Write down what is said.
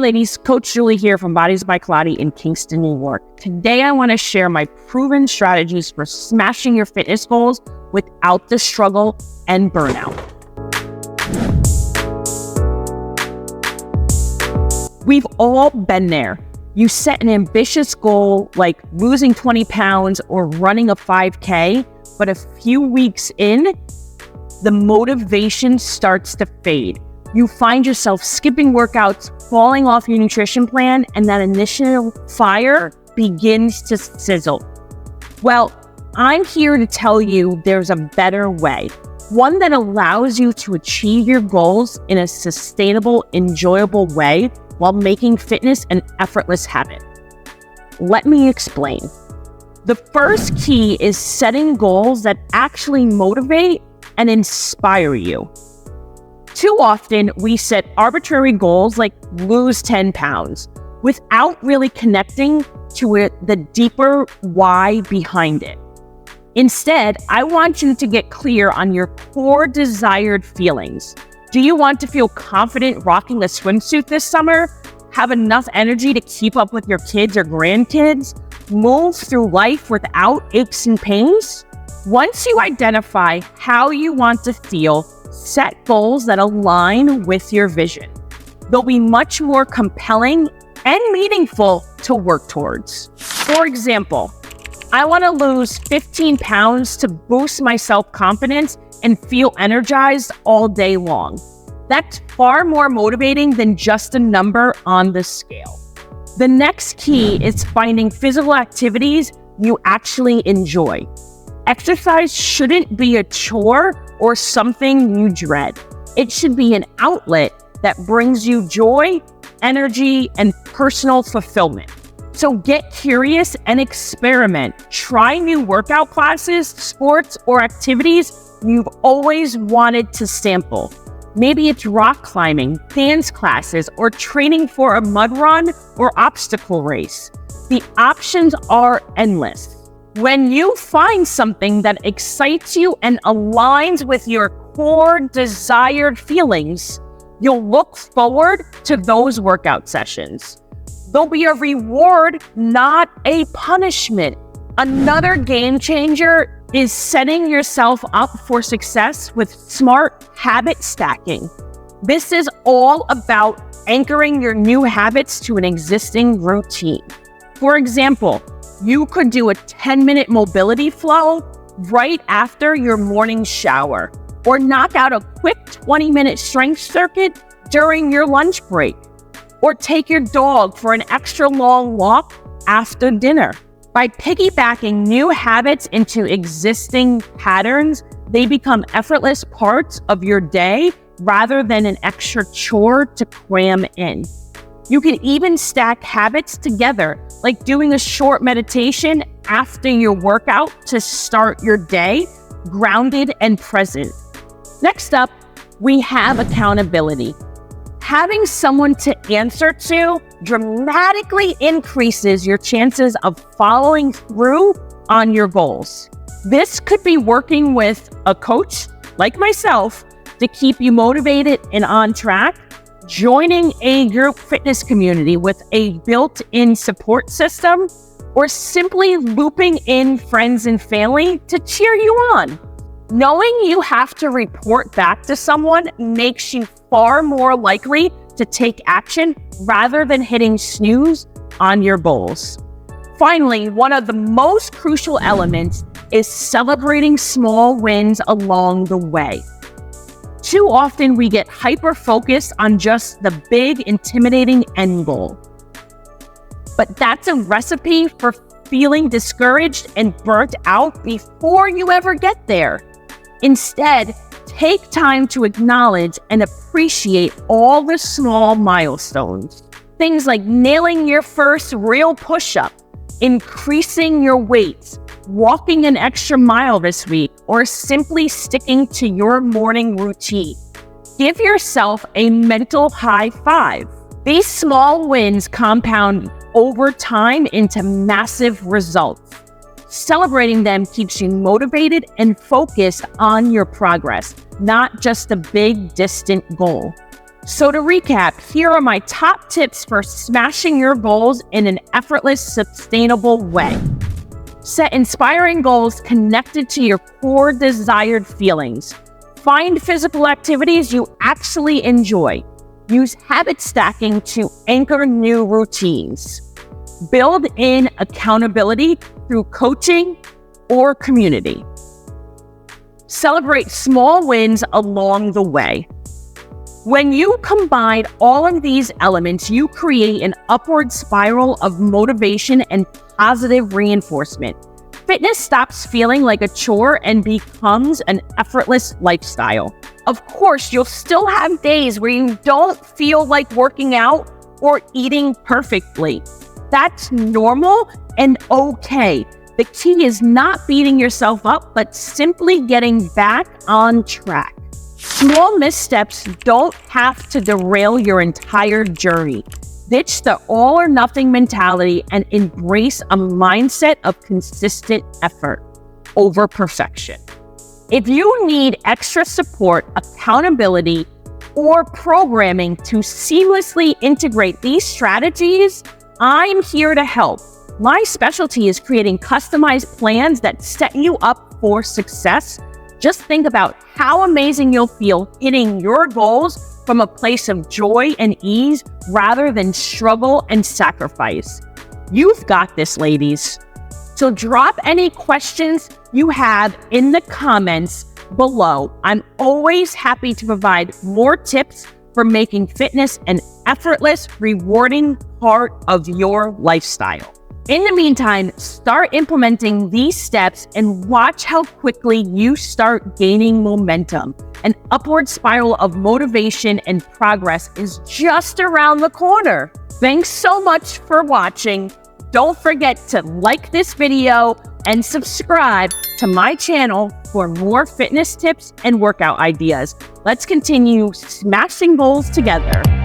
ladies, Coach Juli here from Bodies by Colotti in Kingston, New York. Today, I want to share my proven strategies for smashing your fitness goals without the struggle and burnout. We've all been there. You set an ambitious goal like losing 20 pounds or running a 5K, but a few weeks in, the motivation starts to fade. You find yourself skipping workouts, falling off your nutrition plan, and that initial fire begins to sizzle. Well, I'm here to tell you there's a better way, one that allows you to achieve your goals in a sustainable, enjoyable way while making fitness an effortless habit. Let me explain. The first key is setting goals that actually motivate and inspire you. Too often, we set arbitrary goals like lose 10 pounds without really connecting to the deeper why behind it. Instead, I want you to get clear on your core desired feelings. Do you want to feel confident rocking a swimsuit this summer? Have enough energy to keep up with your kids or grandkids? Move through life without aches and pains? Once you identify how you want to feel, set goals that align with your vision. They'll be much more compelling and meaningful to work towards. For example, I want to lose 15 pounds to boost my self-confidence and feel energized all day long. That's far more motivating than just a number on the scale. The next key is finding physical activities you actually enjoy. Exercise shouldn't be a chore or something you dread. It should be an outlet that brings you joy, energy, and personal fulfillment. So get curious and experiment. Try new workout classes, sports, or activities you've always wanted to sample. Maybe it's rock climbing, dance classes, or training for a mud run or obstacle race. The options are endless. When you find something that excites you and aligns with your core desired feelings, you'll look forward to those workout sessions. They'll be a reward, not a punishment. Another game changer is setting yourself up for success with smart habit stacking. This is all about anchoring your new habits to an existing routine. For example, you could do a 10-minute mobility flow right after your morning shower, or knock out a quick 20-minute strength circuit during your lunch break, or take your dog for an extra long walk after dinner. By piggybacking new habits into existing patterns, they become effortless parts of your day rather than an extra chore to cram in. You can even stack habits together, like doing a short meditation after your workout to start your day grounded and present. Next up, we have accountability. Having someone to answer to dramatically increases your chances of following through on your goals. This could be working with a coach like myself to keep you motivated and on track, joining a group fitness community with a built-in support system, or simply looping in friends and family to cheer you on. Knowing you have to report back to someone makes you far more likely to take action rather than hitting snooze on your goals. Finally, one of the most crucial elements is celebrating small wins along the way. Too often, we get hyper-focused on just the big, intimidating end goal. But that's a recipe for feeling discouraged and burnt out before you ever get there. Instead, take time to acknowledge and appreciate all the small milestones. Things like nailing your first real push-up, increasing your weight, walking an extra mile this week, or simply sticking to your morning routine. Give yourself a mental high five. These small wins compound over time into massive results. Celebrating them keeps you motivated and focused on your progress, not just a big, distant goal. So to recap, here are my top tips for smashing your goals in an effortless, sustainable way. Set inspiring goals connected to your core desired feelings. Find physical activities you actually enjoy. Use habit stacking to anchor new routines. Build in accountability through coaching or community. Celebrate small wins along the way. When you combine all of these elements, you create an upward spiral of motivation and positive reinforcement. Fitness stops feeling like a chore and becomes an effortless lifestyle. Of course, you'll still have days where you don't feel like working out or eating perfectly. That's normal and okay. The key is not beating yourself up, but simply getting back on track. Small missteps don't have to derail your entire journey. Ditch the all or nothing mentality and embrace a mindset of consistent effort over perfection. If you need extra support, accountability, or programming to seamlessly integrate these strategies, I'm here to help. My specialty is creating customized plans that set you up for success. Just think about how amazing you'll feel hitting your goals from a place of joy and ease rather than struggle and sacrifice. You've got this, ladies. So drop any questions you have in the comments below. I'm always happy to provide more tips for making fitness an effortless, rewarding part of your lifestyle. In the meantime, start implementing these steps and watch how quickly you start gaining momentum. An upward spiral of motivation and progress is just around the corner. Thanks so much for watching. Don't forget to like this video and subscribe to my channel for more fitness tips and workout ideas. Let's continue smashing goals together.